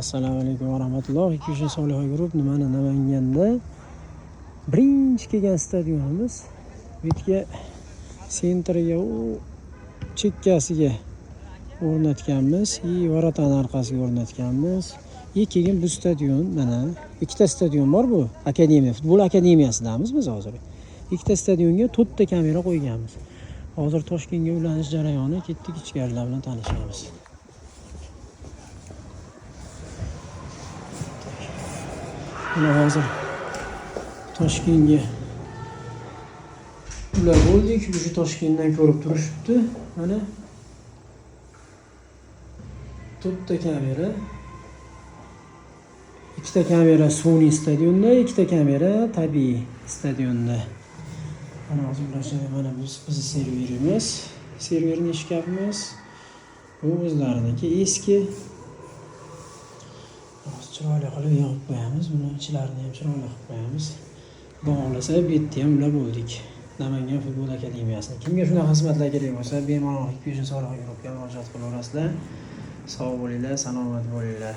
Assalomu alaykum va rahmatulloh. 200 Soliha guruh Namanganda birinchi kelgan stadionimiz. Bu yerga sentriga chekkasiga o'rnatganmiz, varotani orqasiga o'rnatganmiz. Keyin bu stadion mana ikkita stadion bor bu. Akademiya, futbol akademiyasidamiz biz hozir. Ikkita stadionga 4 ta kamera qo'yganmiz. Hozir Toshkentga ulanish jarayoni, ketdik ichkarilar bilan tanishamiz. Mana hozir Toshkentga ular bo'ldik. Shu Toshkentdan ko'rib turishibdi. Mana 4 ta kamera. Ikkita kamera sun'iy stadionda, ikkita kamera tabiiy stadionda. Mana hozir mana bizni serverimiz, serverni shkafimiz. Bu o'zlariniki eski. Chiroyli qilib yopib qo'yamiz. Buni ichlarini ham chiroyli qilib qo'yamiz. Bog'lasa bu yerda ham ular bo'ldik. Namangan futbol akademiyasida. Kimga shunaqa xizmatlar kerak bo'lsa, bemalol 200 Soliha guruhga murojaat qilaverasizlar. Sog' bo'linglar, salomat bo'linglar.